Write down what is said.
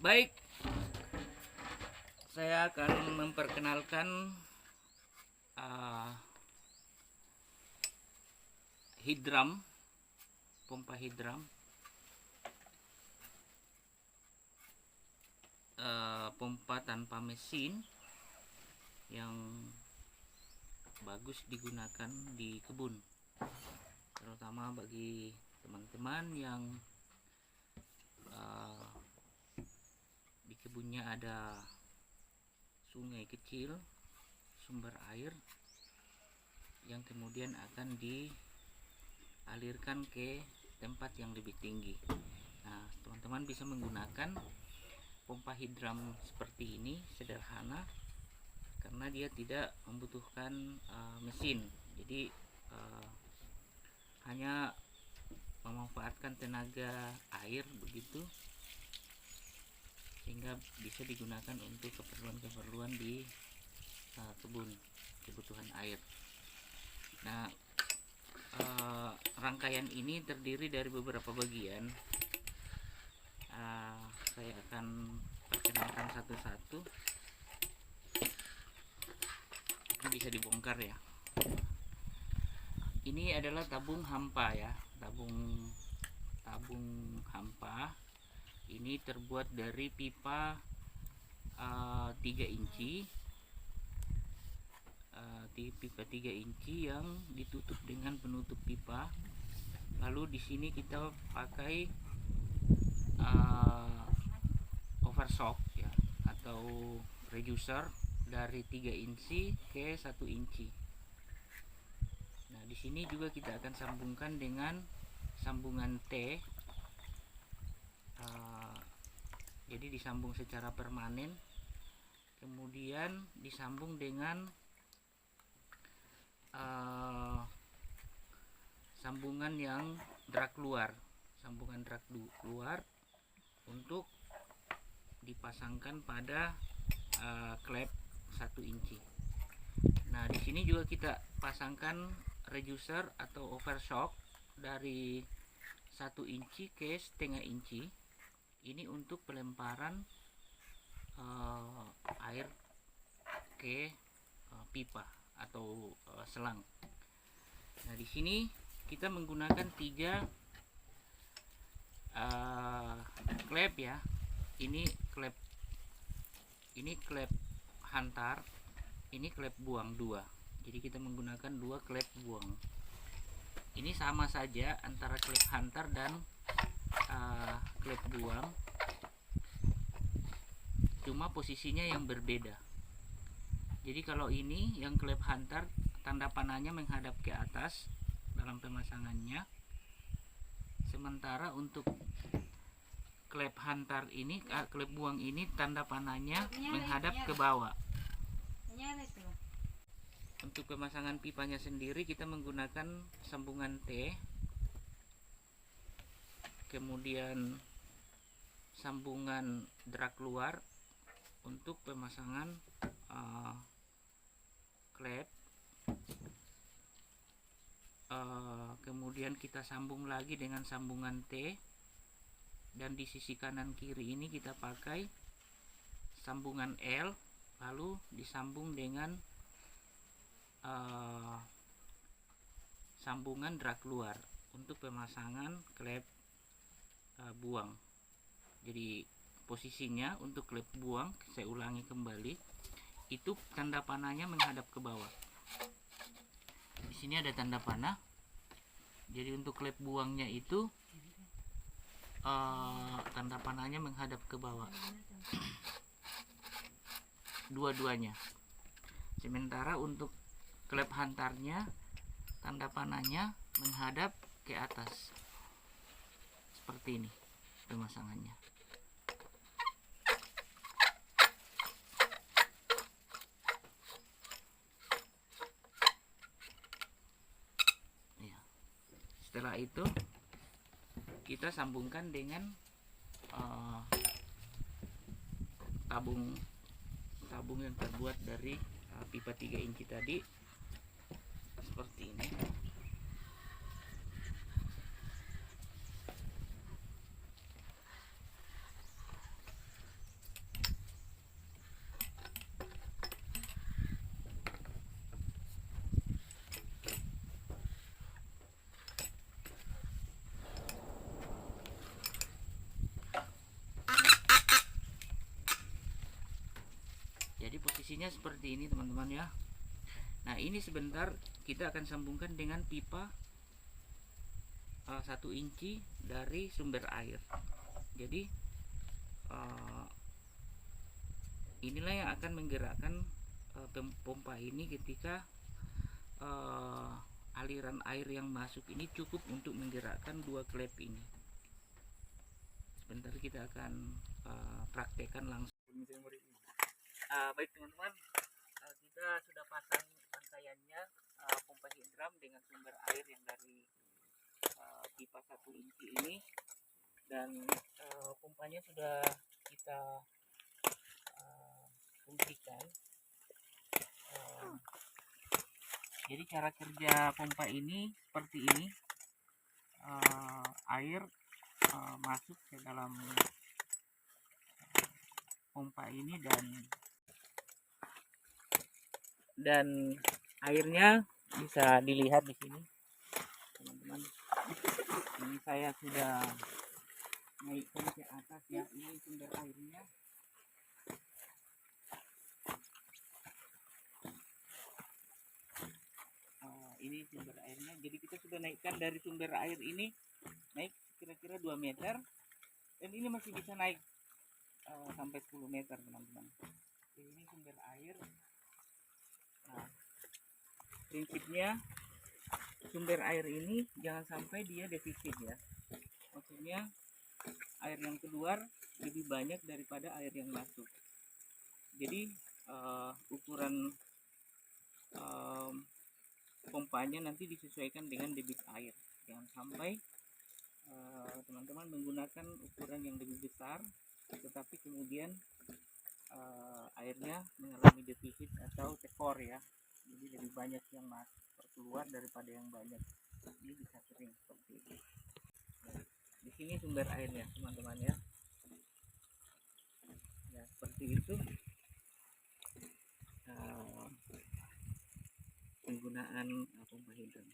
Baik, saya akan memperkenalkan hidram, pompa hidram, pompa tanpa mesin yang bagus digunakan di kebun, terutama bagi teman-teman yang di kebunnya ada sungai kecil, sumber air yang kemudian akan dialirkan ke tempat yang lebih tinggi. Nah, teman-teman bisa menggunakan pompa hidram seperti ini, sederhana karena dia tidak membutuhkan mesin. Jadi hanya memanfaatkan tenaga air begitu, sehingga bisa digunakan untuk keperluan-keperluan di kebun, kebutuhan air. Nah, rangkaian ini terdiri dari beberapa bagian. Saya akan perkenalkan satu-satu. Ini bisa dibongkar ya. Ini adalah tabung hampa ya, tabung hampa. Ini terbuat dari pipa 3 inci, pipa 3 inci yang ditutup dengan penutup pipa. Lalu di sini kita pakai overshock ya, atau reducer dari 3 inci ke 1 inci. Nah, di sini juga kita akan sambungkan dengan sambungan T. Jadi disambung secara permanen, kemudian disambung dengan sambungan yang drag luar, untuk dipasangkan pada klep 1 inci. Nah, di sini juga kita pasangkan reducer atau overshock dari 1 inci ke setengah inci. Ini untuk pelemparan air ke pipa atau selang. Nah, di sini kita menggunakan 3 klep ya. Ini klep hantar, ini klep buang 2. Jadi kita menggunakan 2 klep buang. Ini sama saja antara klep hantar dan klep buang, cuma posisinya yang berbeda. Jadi kalau ini yang klep hantar, tanda panahnya menghadap ke atas dalam pemasangannya, sementara untuk klep hantar ini, klep buang ini, tanda panahnya menghadap ke bawah. Untuk pemasangan pipanya sendiri kita menggunakan sambungan T, kemudian sambungan drag luar untuk pemasangan klep, kemudian kita sambung lagi dengan sambungan T, dan di sisi kanan kiri ini kita pakai sambungan L, lalu disambung dengan sambungan drag luar untuk pemasangan klep buang. Jadi posisinya untuk klep buang, saya ulangi kembali, itu tanda panahnya menghadap ke bawah. Di sini ada tanda panah. Jadi untuk klep buangnya itu tanda panahnya menghadap ke bawah, dua-duanya. Sementara untuk klep hantarnya, tanda panahnya menghadap ke atas. Seperti ini pemasangannya. Ya. Setelah itu kita sambungkan dengan tabung yang terbuat dari pipa 3 inci tadi, seperti ini. posisinya seperti ini teman-teman ya. Nah ini sebentar kita akan sambungkan dengan pipa 1 inci dari sumber air. Jadi inilah yang akan menggerakkan pompa ini ketika aliran air yang masuk ini cukup untuk menggerakkan 2 klep ini. Sebentar kita akan praktekkan langsung. Baik teman-teman, kita sudah pasang rangkaiannya, pompa heat drum dengan sumber air yang dari pipa 1 inci ini, dan pompanya sudah kita fungsikan. Jadi cara kerja pompa ini seperti ini, air masuk ke dalam pompa ini dan airnya bisa dilihat di sini teman-teman. Ini saya sudah naikkan ke atas ya, ini sumber airnya. Ini sumber airnya, jadi kita sudah naikkan dari sumber air ini, naik kira-kira 2 meter, dan ini masih bisa naik sampai 10 meter teman-teman. Ini sumber air. Nah, prinsipnya sumber air ini jangan sampai dia defisit ya, maksudnya air yang keluar lebih banyak daripada air yang masuk. Jadi ukuran pompanya nanti disesuaikan dengan debit air. Jangan sampai teman-teman menggunakan ukuran yang lebih besar tetapi kemudian airnya mengalami defisit atau tekor ya, jadi lebih banyak yang masuk keluar daripada yang banyak. Ini bisa sering seperti ini. Di sini sumber airnya teman-teman ya. Ya seperti itu penggunaan pompa hidran.